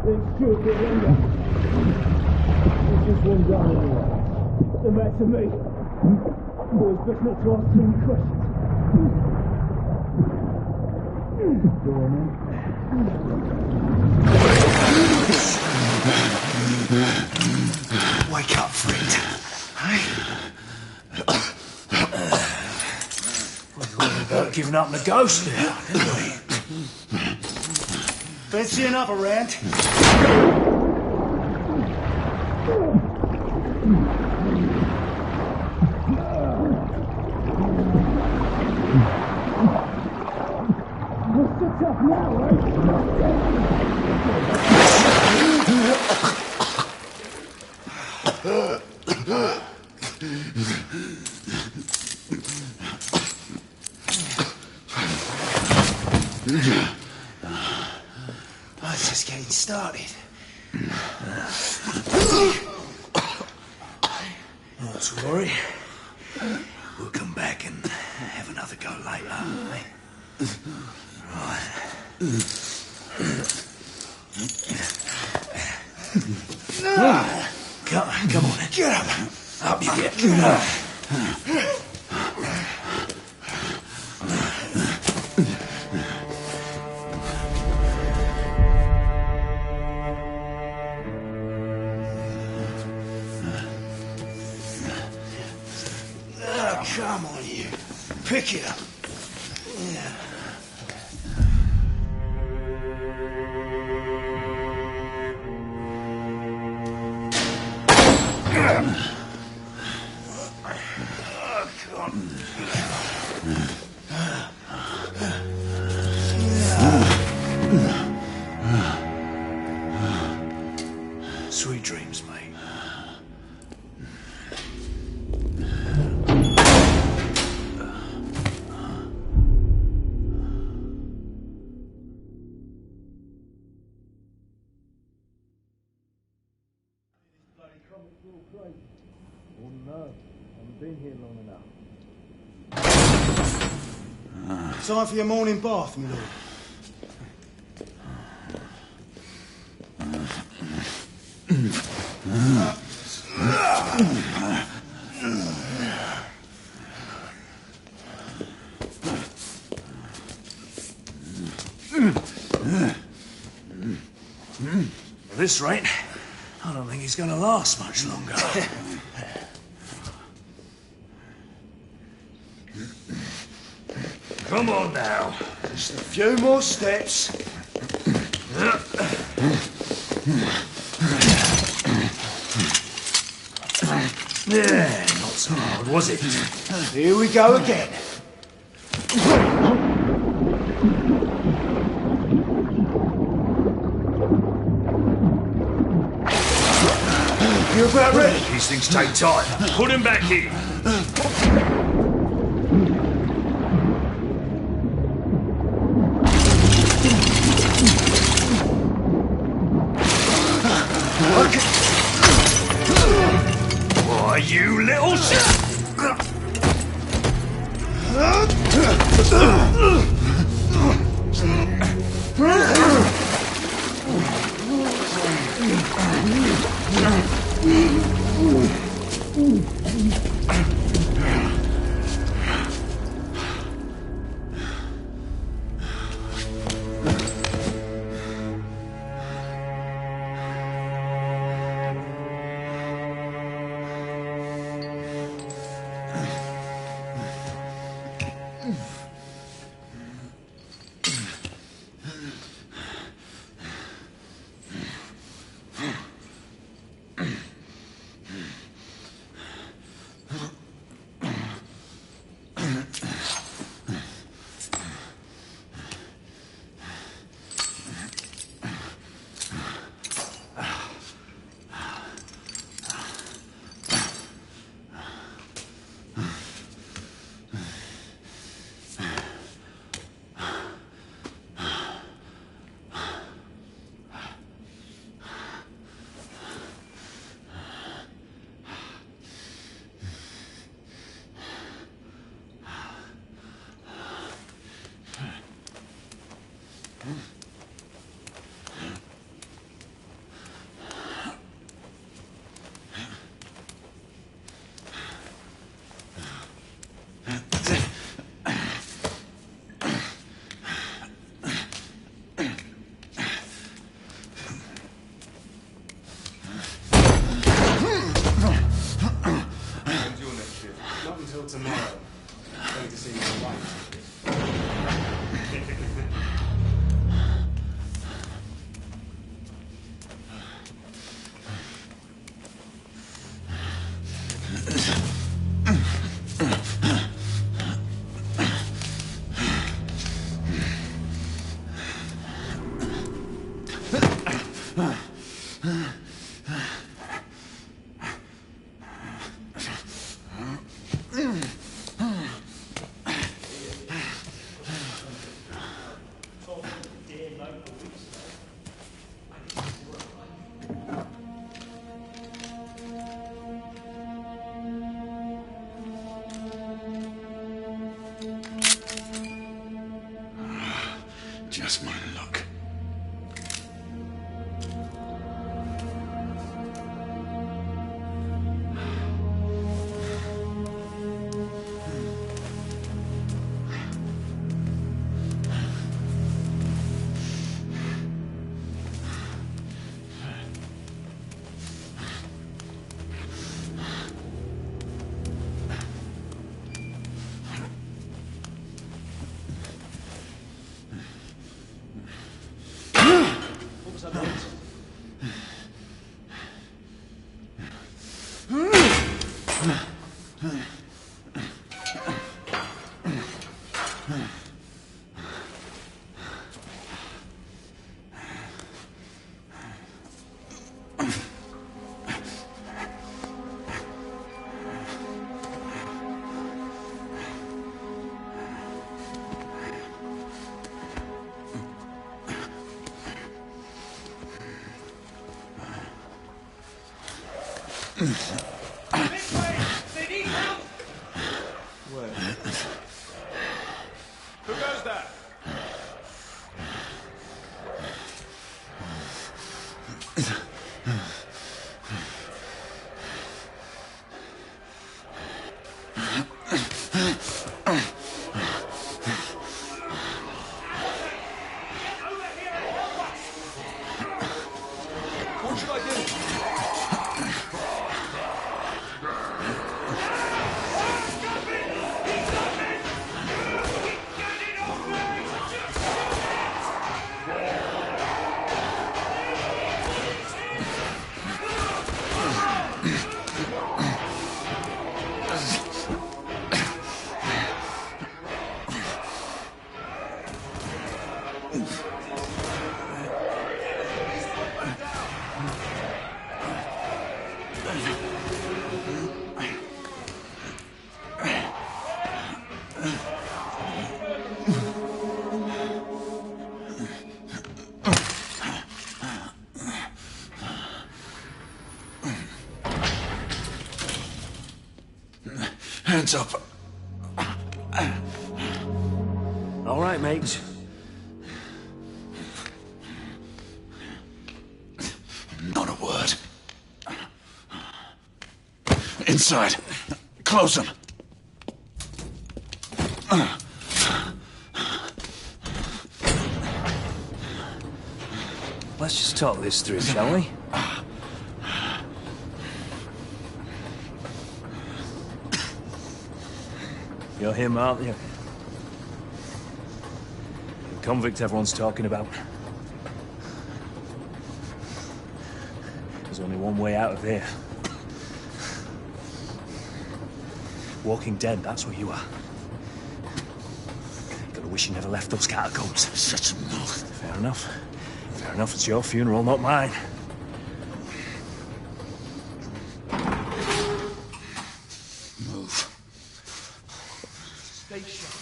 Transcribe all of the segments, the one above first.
It's true, but longer. There's just one down anyway. The back to me. Boys, best not to ask too many questions. Go on, man. Wake up, friend. Hey? We thought about giving up the ghost now, didn't we? Fancy another round? What's the tough now, eh? Oh, it's just getting started. Not to worry. We'll come back and have another go later, eh? Right. Come on, get up. Up you get. Come on, you. Pick it up. Yeah. Sweet dreams, mate. Oh no, I haven't been here long enough. Time for your morning bath, my lord. At this rate, I don't think he's going to last much longer. Come on now. Just a few more steps. Yeah, not so hard, was it? Here we go again. You're about ready. These things take time. Put him back in. Why, you little shit! Just my luck. They need help! Where? Who goes there? What should I do? Hands up. All right, mates. Not a word. Inside. Close them. Let's just talk this through, shall we? You're him, aren't you? The convict everyone's talking about. There's only one way out of here. Walking Dead, that's where you are. Gotta wish you never left those catacombs. Such a mouth. Fair enough. Fair enough, it's your funeral, not mine. Move. Stay sharp.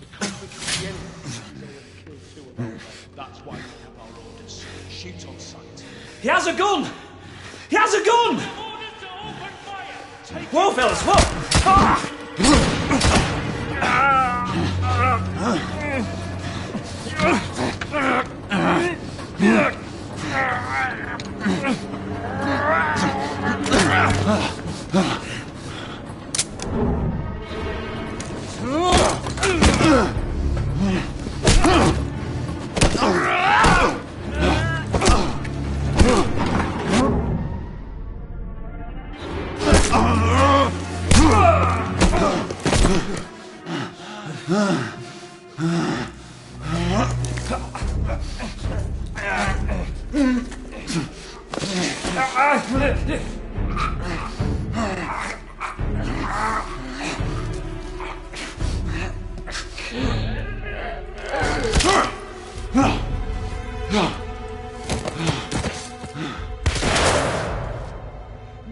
The convicts will be anything. They would kill two of them. That's why we have our orders. Shoot on sight. He has a gun! He has a gun! Orders to open fire! Take Whoa, fellas, whoa! Ah!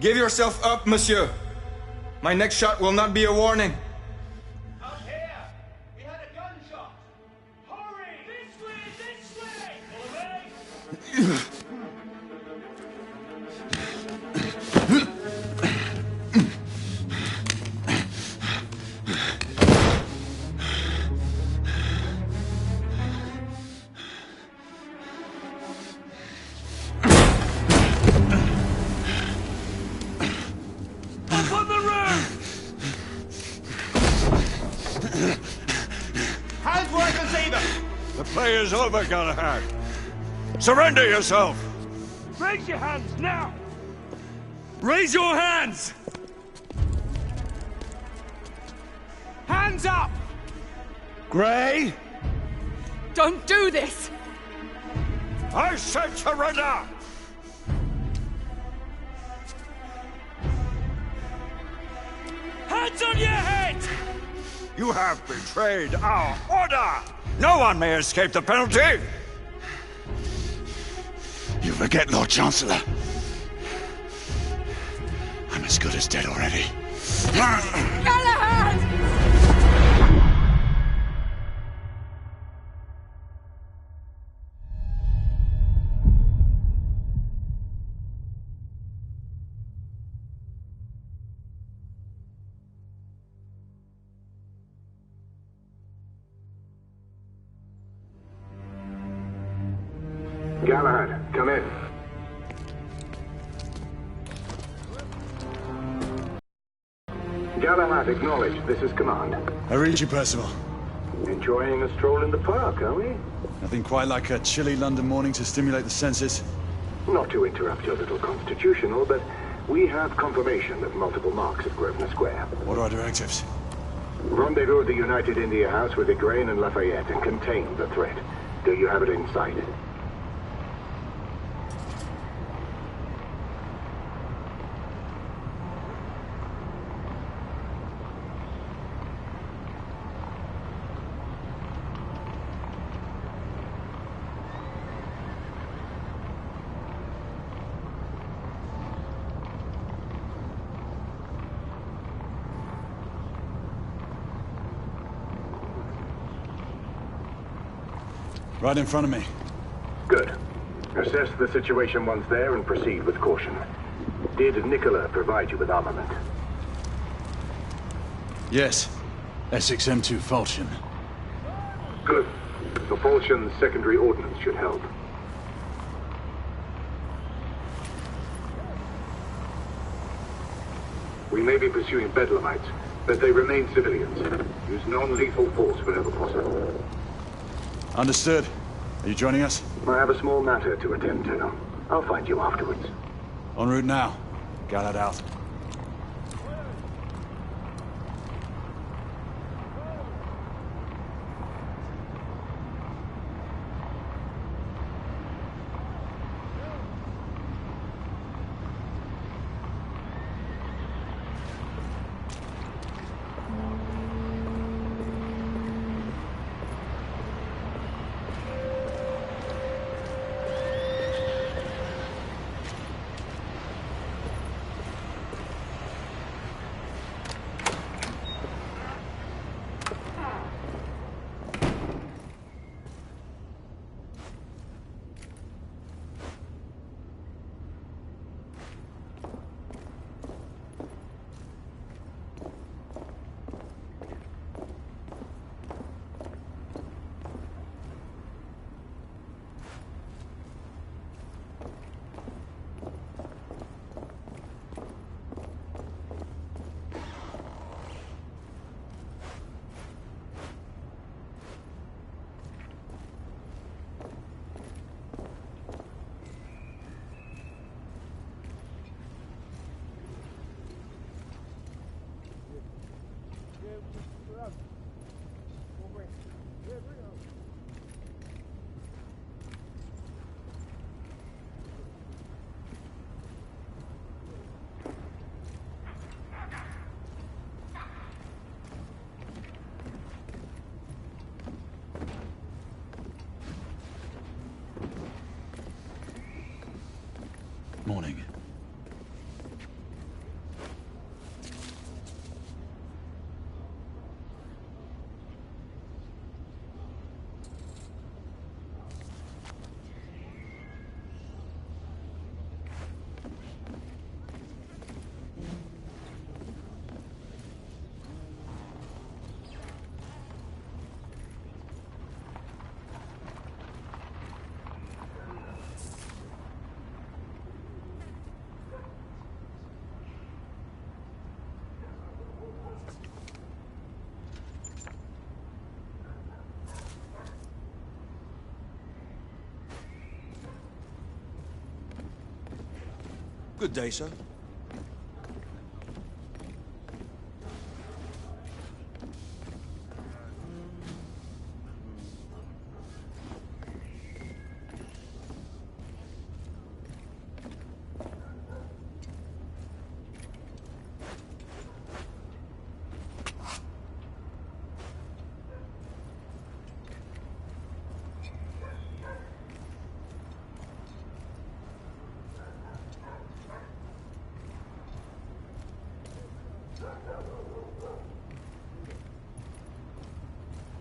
Give yourself up, monsieur. My next shot will not be a warning. Up here! We had a gunshot! Hurry! This way! This way! Follow me! Up on the roof! Hands where I can see them! The play is over, Galahad. Surrender yourself! Raise your hands, now! Raise your hands! Hands up! Gray, Don't do this! I said surrender! Hands on your head! You have betrayed our order! No one may escape the penalty! You forget, Lord Chancellor. I'm as good as dead already. Galahad! Galahad, come in. Galahad, acknowledge. This is command. I read you, Percival. Enjoying a stroll in the park, are we? Nothing quite like a chilly London morning to stimulate the senses. Not to interrupt your little constitutional, but we have confirmation of multiple marks at Grosvenor Square. What are our directives? Rendezvous at the United India House with Igraine and Lafayette and contain the threat. Do you have it in sight? Right in front of me. Good. Assess the situation once there and proceed with caution. Did Nicola provide you with armament? Yes. Essex M2 Falchion. Good. The Falchion's secondary ordnance should help. We may be pursuing Bedlamites, but they remain civilians. Use non-lethal force whenever possible. Understood. Are you joining us? I have a small matter to attend to. I'll find you afterwards. En route now. Galahad out. Morning. Good day, sir.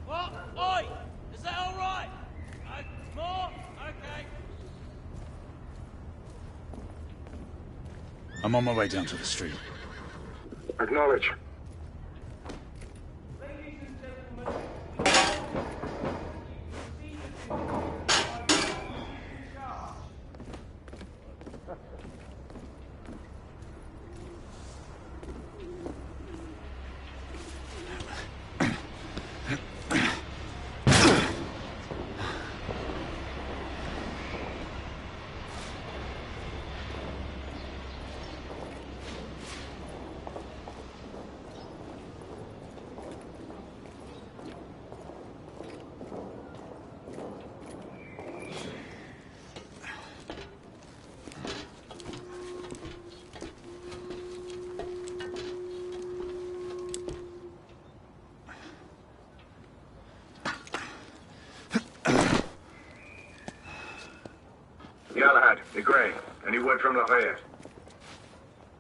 What? Oi! Is that all right? More? Okay. I'm on my way down to the street. Acknowledge. Ladies and gentlemen, Galahad, the Grey. Any word from Lafayette?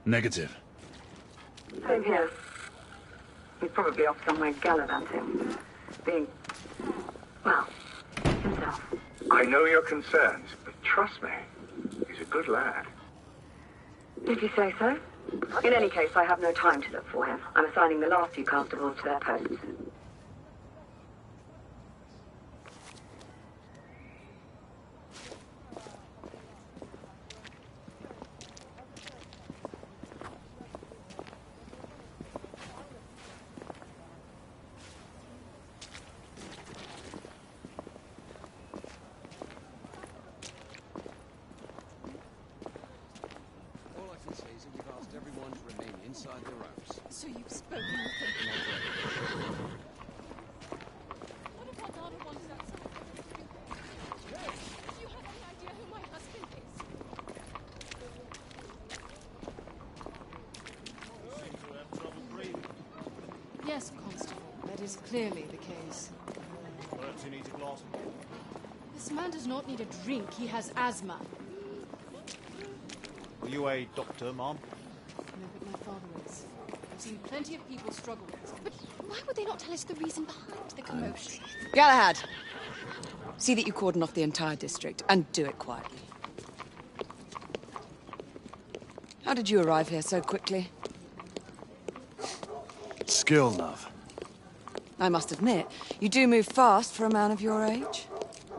Negative. Same here. He's probably off somewhere gallivanting. Being, well, himself. I know your concerns, but trust me, he's a good lad. Did you say so? In any case, I have no time to look for him. I'm assigning the last few constables to their posts. So you've spoken with him? What about the other ones outside? Do you have any idea who my husband is? Yes, Constable. That is clearly the case. Perhaps he needs a glass. This man does not need a drink. He has asthma. Are you a doctor, Mom? No, but my father is. I've seen plenty of people struggle with this. But why would they not tell us the reason behind the commotion? Galahad, see that you cordon off the entire district, and do it quietly. How did you arrive here so quickly? Skill, love. I must admit, you do move fast for a man of your age.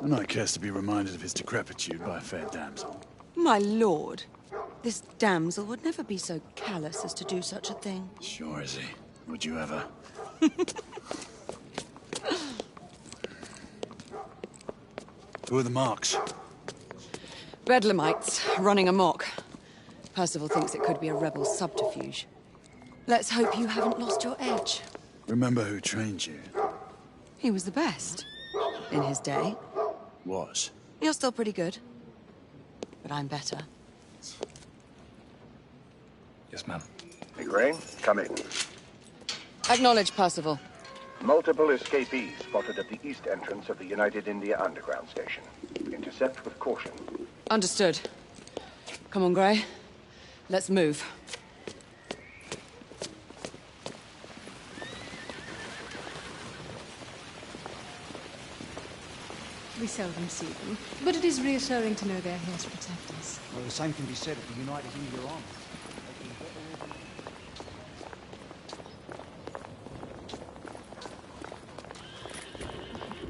A knight cares to be reminded of his decrepitude by a fair damsel. My lord, this damsel would never be so callous as to do such a thing. Sure is he. Would you ever? Who are the marks? Bedlamites, running amok. Percival thinks it could be a rebel subterfuge. Let's hope you haven't lost your edge. Remember who trained you? He was the best. In his day. Was. You're still pretty good. But I'm better. Yes, ma'am. The Grey, come in. Acknowledge, Percival. Multiple escapees spotted at the east entrance of the United India Underground Station. Intercept with caution. Understood. Come on, Grey. Let's move. We seldom see them, but it is reassuring to know they're here to protect us. Well, the same can be said of the United India Army.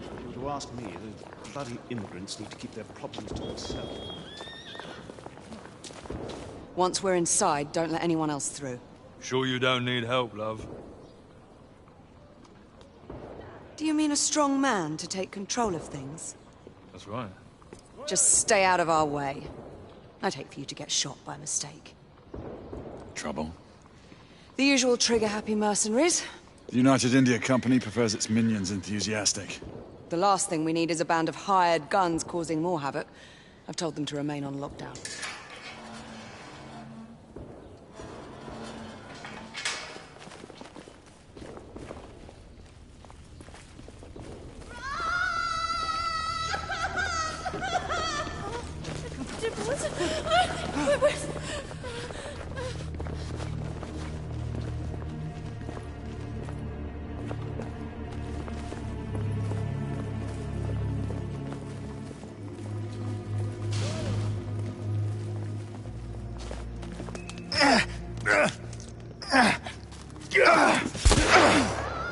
If you were to ask me, the bloody immigrants need to keep their problems to themselves. Once we're inside, don't let anyone else through. Sure you don't need help, love? Do you mean a strong man to take control of things? That's right. Just stay out of our way. I'd hate for you to get shot by mistake. Trouble? The usual trigger-happy mercenaries. The United India Company prefers its minions enthusiastic. The last thing we need is a band of hired guns causing more havoc. I've told them to remain on lockdown.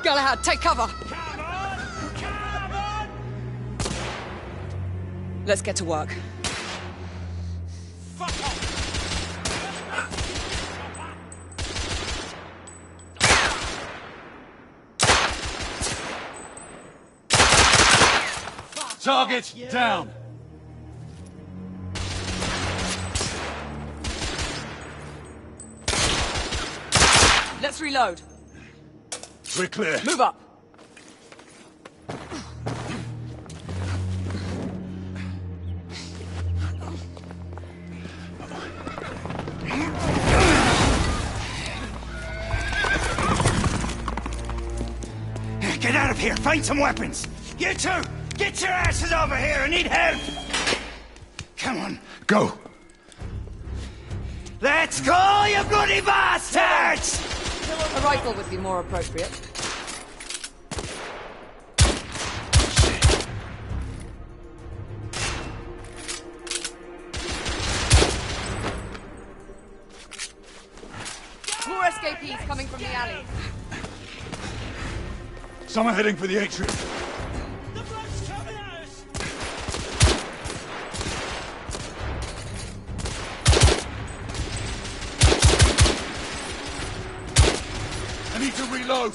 Galahad, take cover! Come on! Come on! Let's get to work. Fuck off! Target down! Let's reload. We're clear. Move up. Get out of here! Find some weapons! You two! Get your asses over here! I need help! Come on. Go! Let's go, you bloody bastards! A rifle would be more appropriate. More escapees coming from the alley. Someone heading for the atrium. The bloke's coming at us! I need to reload.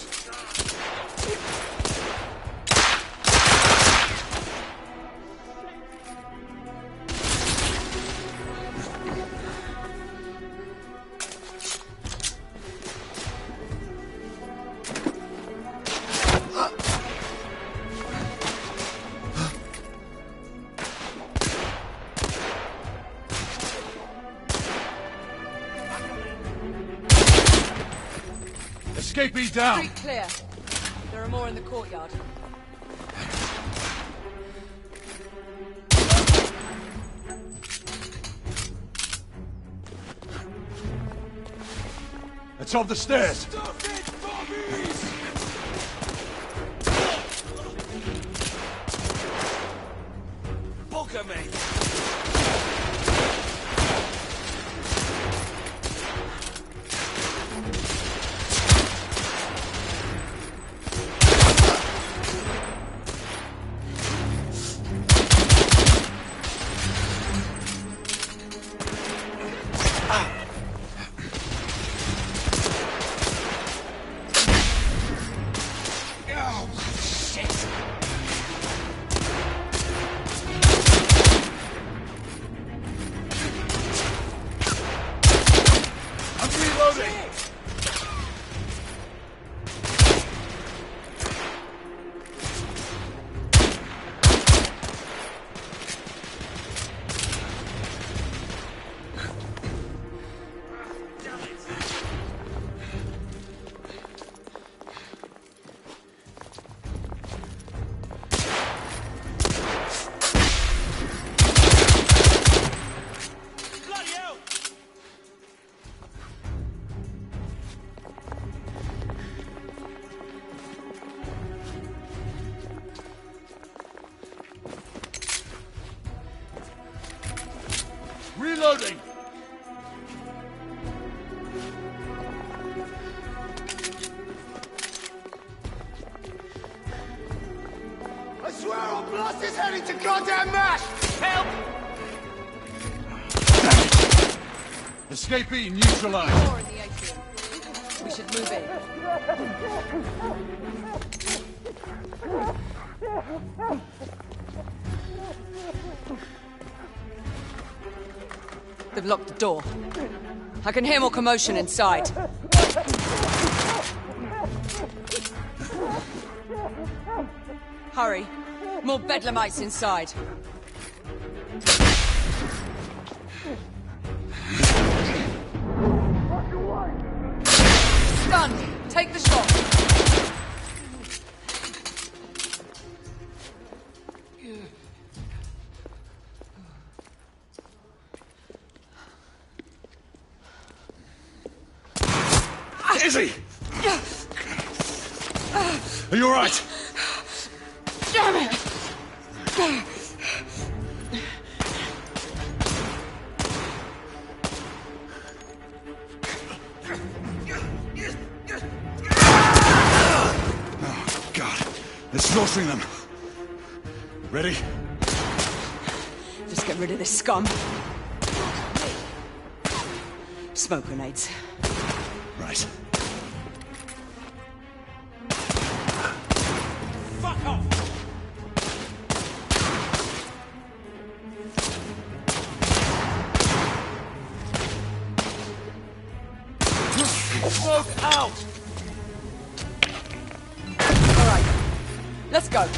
Escapee down! Street clear. There are more in the courtyard. It's off the stairs! Stop it, Bobbies! Bugger me! Reloading! I swear I'll blast his head into goddamn mash! Help! Escapee neutralized. More in the atrium. We should move in. They've locked the door. I can hear more commotion inside. Hurry. More bedlamites inside. Stunned. Take the shot. Izzy! Are you all right? Damn it! Oh, God. They're slaughtering them. Ready? Just get rid of this scum. Smoke grenades. Right. Fuck off! Smoke out! All right. Let's go.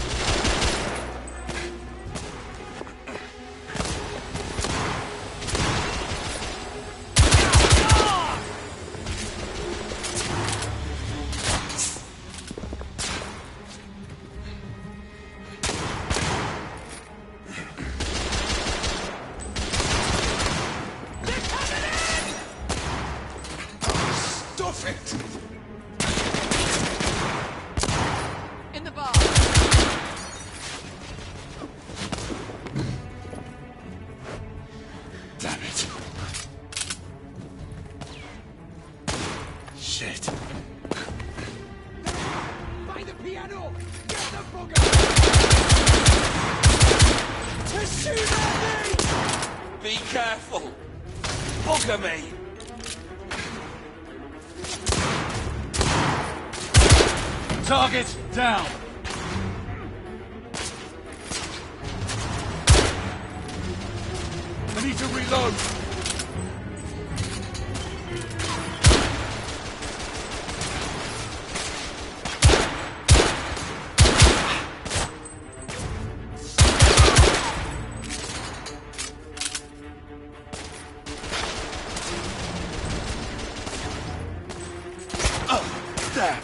In the bar. Damn it. Shit. By the piano! Get the bugger! To shoot at me! Be careful! Bugger me! Target down. I need to reload! There.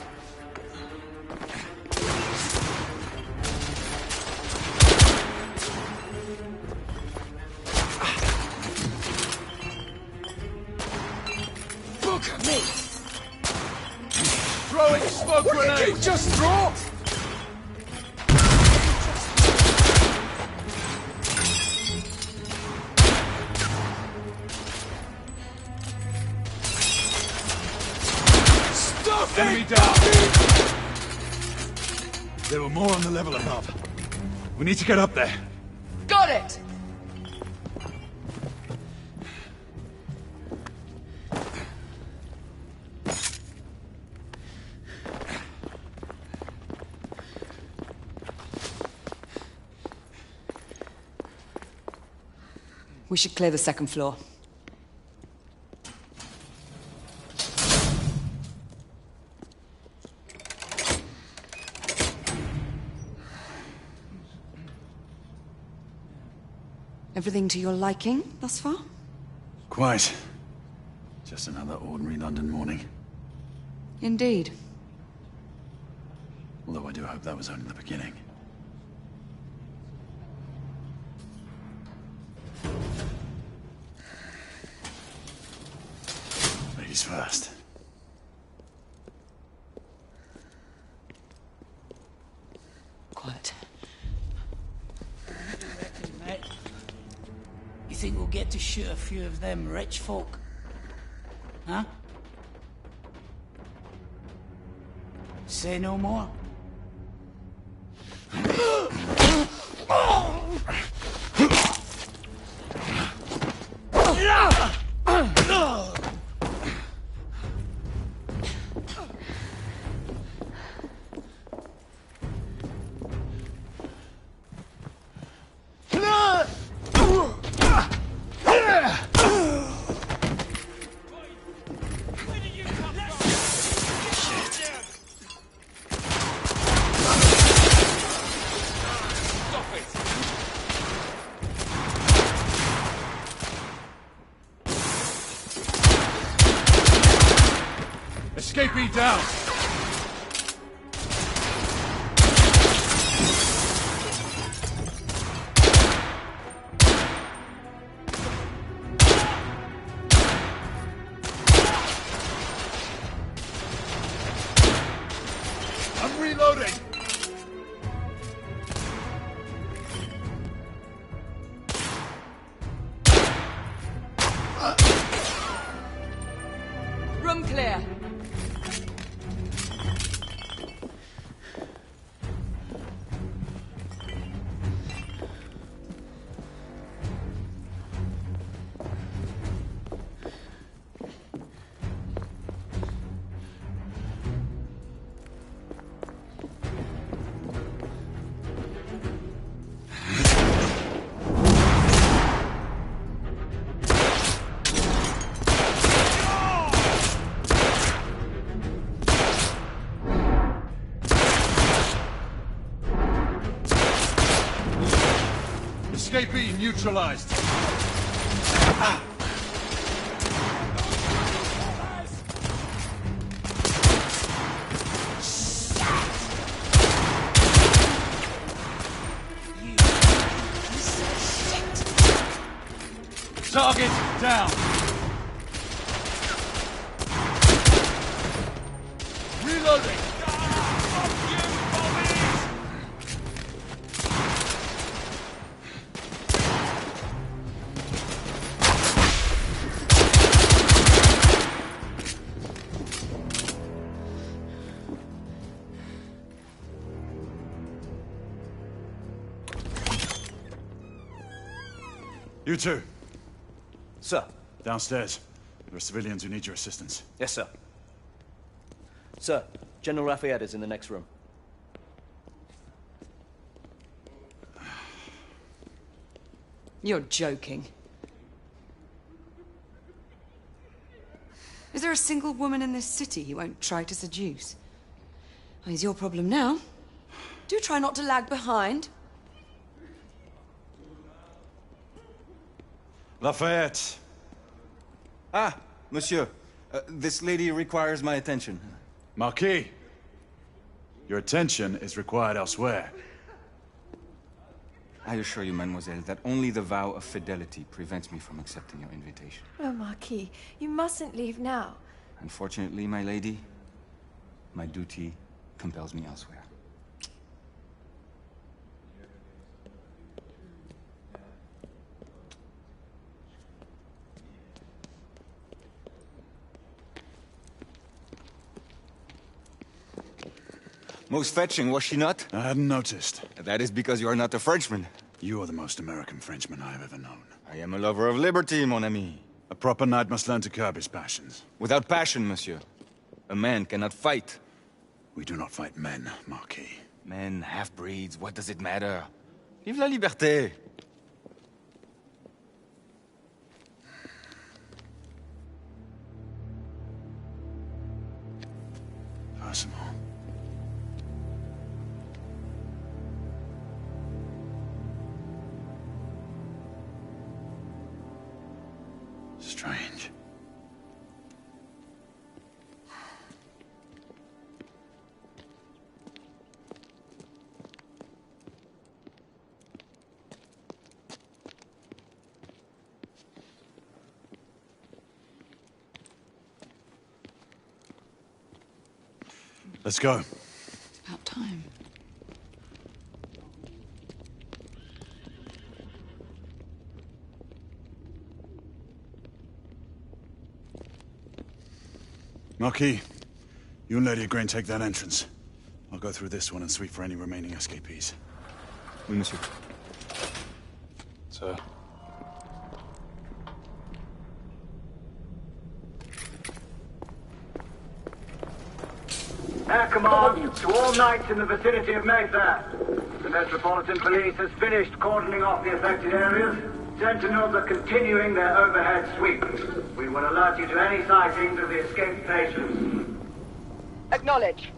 Bugger me! Throwing smoke grenades! What did you just throw? Stuff Enemy it! down. There were more on the level above. We need to get up there. Got it! We should clear the second floor. Everything to your liking thus far? Quite. Just another ordinary London morning. Indeed. Although I do hope that was only the beginning. Ladies first. Quiet. You think we'll get to shoot a few of them rich folk? Huh? Say no more. Escapee down! I'm reloading! Room clear. Escapee neutralized. Target down. Reloading. You two. Sir. Downstairs. There are civilians who need your assistance. Yes, sir. Sir, General Lafayette is in the next room. You're joking. Is there a single woman in this city he won't try to seduce? Well, he's your problem now. Do try not to lag behind. Lafayette. Ah, monsieur. This lady requires my attention. Marquis, your attention is required elsewhere. I assure you, mademoiselle, that only the vow of fidelity prevents me from accepting your invitation. Oh, Marquis, you mustn't leave now. Unfortunately, my lady, my duty compels me elsewhere. Most fetching, was she not? I hadn't noticed. That is because you are not a Frenchman. You are the most American Frenchman I have ever known. I am a lover of liberty, mon ami. A proper knight must learn to curb his passions. Without passion, monsieur, a man cannot fight. We do not fight men, Marquis. Men, half-breeds, what does it matter? Vive la liberté! Percival. Strange. Let's go. It's about time. Marquis, you and Lady Grain take that entrance. I'll go through this one and sweep for any remaining escapees. Oui, monsieur. Sir. Air command to all knights in the vicinity of Mayfair. The Metropolitan Police has finished cordoning off the affected areas. Sentinels are continuing their overhead sweep. We will alert you to any sightings of the escaped patients. Acknowledge.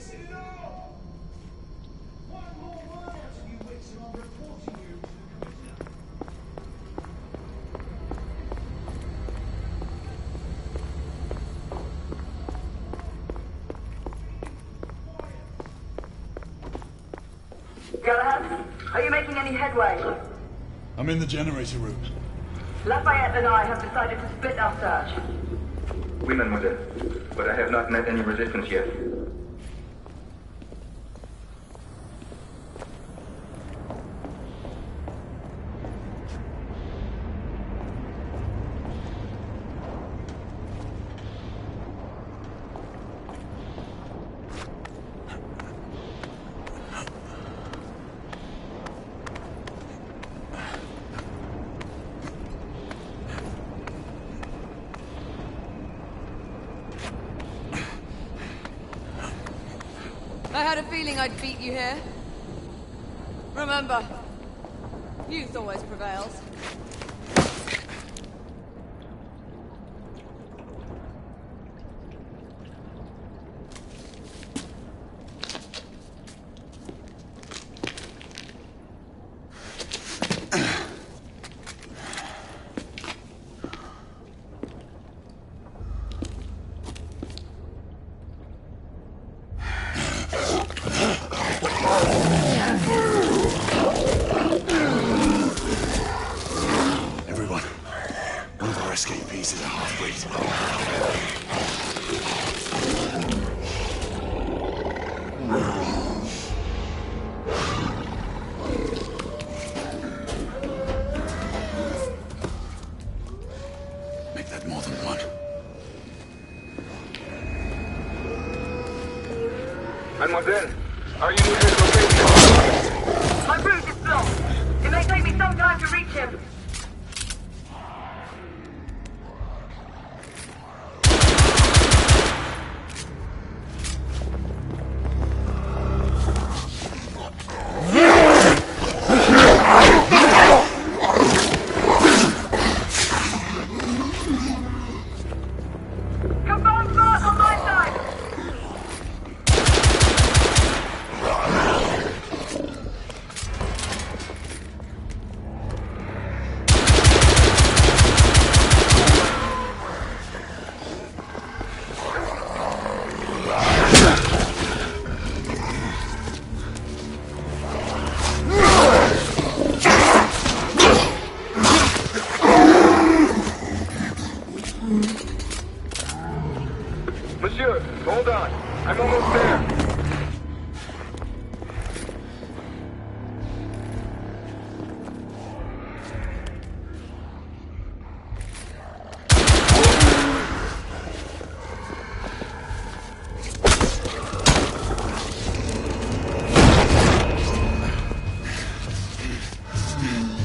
listen at all! One more word out of you, Wicks, and I'm reporting you to the Commissioner. Galahad, are you making any headway? I'm in the generator room. Lafayette and I have decided to split our search. Oui, mademoiselle. But I have not met any resistance yet. I had a feeling I'd beat you here. Remember, youth always prevails. Everyone, one of our escapees is a half-breed. Make that more than one. Mademoiselle, are you near his location? My route is blocked. It may take me some time to reach him. Confirmed mark on my side. Monsieur, hold on. I'm almost there.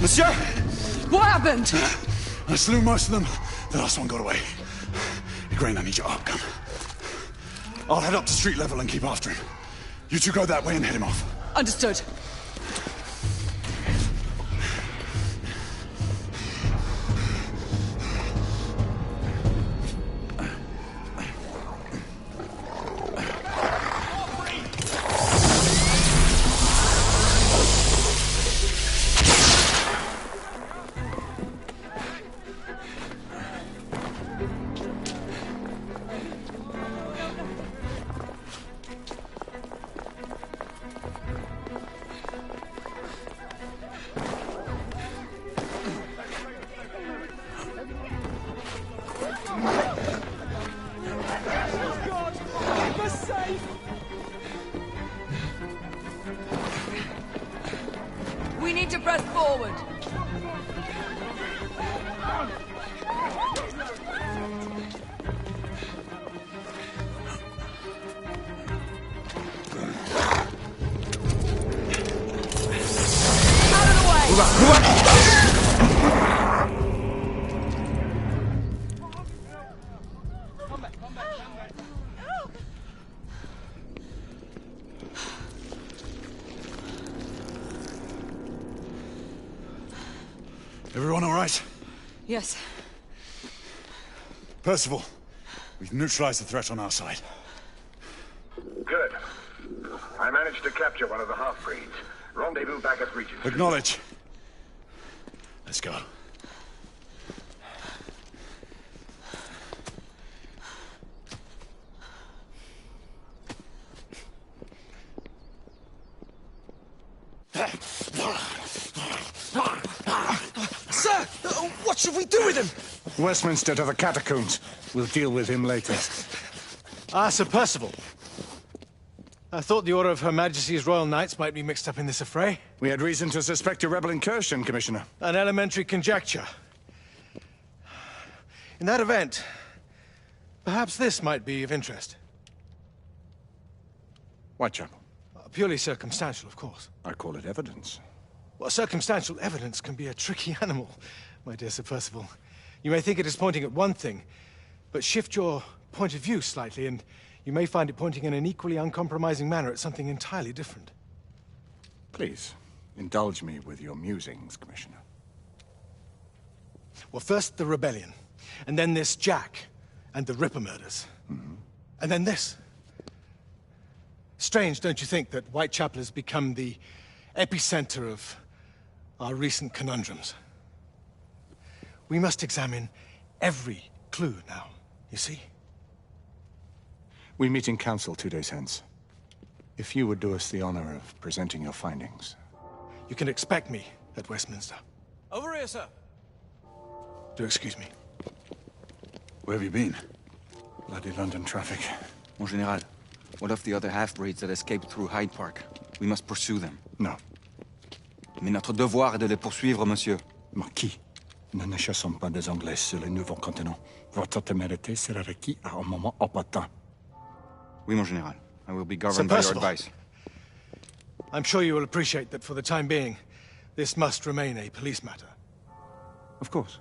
Monsieur! What happened? I slew most of them. The last one got away. Grain, I need your arc gun. I'll head up to street level and keep after him. You two go that way and head him off. Understood. We need to press forward. Out of the way! Move on! Everyone all right? Yes. Percival, we've neutralized the threat on our side. Good. managed to capture one of the half-breeds. Rendezvous back at Regent Street. Acknowledge. Let's go. Sir! What should we do with him? Westminster to the catacombs. We'll deal with him later. Ah, Sir Percival. I thought the Order of Her Majesty's Royal Knights might be mixed up in this affray. We had reason to suspect a rebel incursion, Commissioner. An elementary conjecture. In that event, perhaps this might be of interest. Whitechapel. Purely circumstantial, of course. I call it evidence. Well, circumstantial evidence can be a tricky animal, my dear Sir Percival. You may think it is pointing at one thing, but shift your point of view slightly, and you may find it pointing in an equally uncompromising manner at something entirely different. Please, indulge me with your musings, Commissioner. Well, first the rebellion, and then this Jack, and the Ripper murders. And then this. Strange, don't you think, that Whitechapel has become the epicenter of our recent conundrums? We must examine every clue now, you see? We meet in council 2 days hence. If you would do us the honor of presenting your findings. You can expect me at Westminster. Over here, sir. Do excuse me. Where have you been? Bloody London traffic. Mon Général, what of the other half-breeds that escaped through Hyde Park? We must pursue them. No. Mais notre devoir est de les poursuivre, monsieur. Marquis, nous ne chassons pas des Anglais sur le nouveau continent. Votre témérité sera requis à un moment opportun. Oui, mon Général. I will be governed by your advice. I'm sure you will appreciate that for the time being, this must remain a police matter. Of course.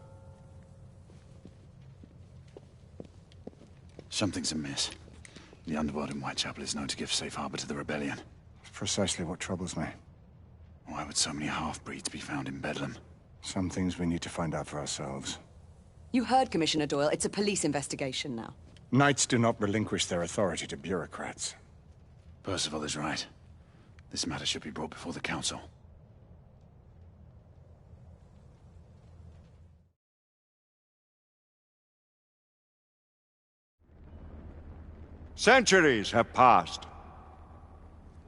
Something's amiss. The underworld in Whitechapel is known to give safe harbor to the rebellion. It's precisely what troubles me. Why would so many half-breeds be found in Bedlam? Some things we need to find out for ourselves. You heard Commissioner Doyle. It's a police investigation now. Knights do not relinquish their authority to bureaucrats. Percival is right. This matter should be brought before the council. Centuries have passed,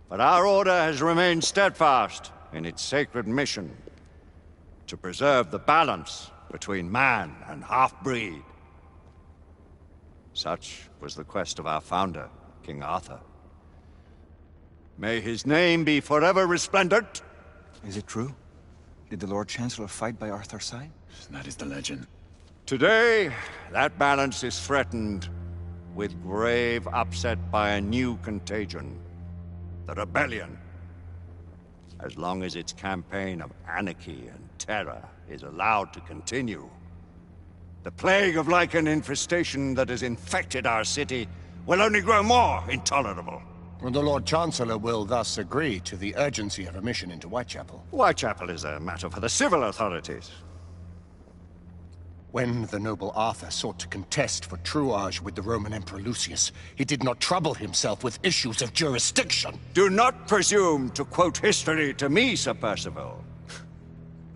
but our order has remained steadfast in its sacred mission to preserve the balance between man and half-breed. Such was the quest of our founder, King Arthur. May his name be forever resplendent. Is it true? Did the Lord Chancellor fight by Arthur's side? That is the legend. Today, that balance is threatened with grave upset by a new contagion. The rebellion. As long as its campaign of anarchy and terror is allowed to continue, the plague of lichen infestation that has infected our city will only grow more intolerable. The Lord Chancellor will thus agree to the urgency of a mission into Whitechapel. Whitechapel is a matter for the civil authorities. When the noble Arthur sought to contest for truage with the Roman Emperor Lucius, he did not trouble himself with issues of jurisdiction. Do not presume to quote history to me, Sir Percival.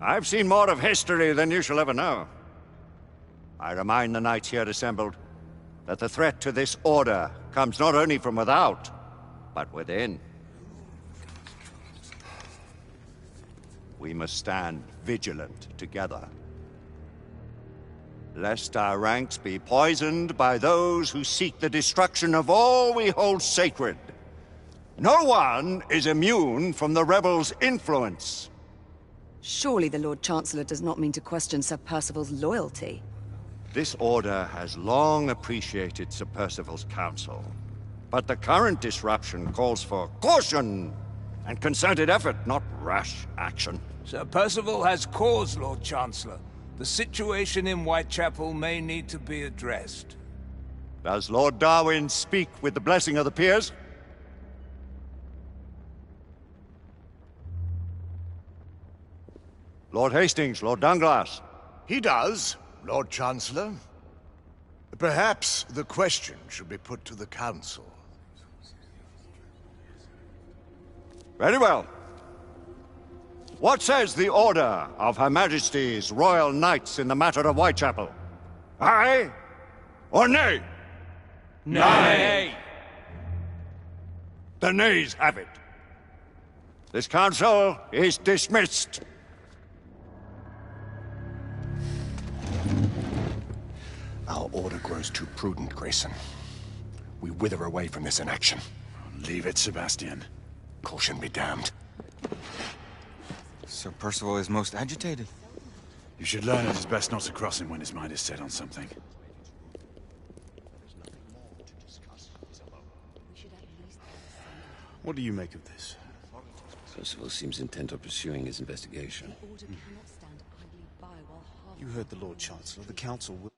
I've seen more of history than you shall ever know. I remind the knights here assembled that the threat to this order comes not only from without, but within. We must stand vigilant together, lest our ranks be poisoned by those who seek the destruction of all we hold sacred. No one is immune from the rebels' influence. Surely the Lord Chancellor does not mean to question Sir Percival's loyalty. This order has long appreciated Sir Percival's counsel, but the current disruption calls for caution and concerted effort, not rash action. Sir Percival has cause, Lord Chancellor. The situation in Whitechapel may need to be addressed. Does Lord Darwin speak with the blessing of the peers? Lord Hastings, Lord Dunglass. He does, Lord Chancellor. Perhaps the question should be put to the Council. Very well. What says the Order of Her Majesty's Royal Knights in the matter of Whitechapel? Aye or nay? Nay. The nays have it. This council is dismissed. Our order grows too prudent, Grayson. We wither away from this inaction. Leave it, Sebastian. Caution be damned. Sir Percival is most agitated. You should learn it is best not to cross him when his mind is set on something. What do you make of this? Percival seems intent on pursuing his investigation. You heard the Lord Chancellor. The Council will...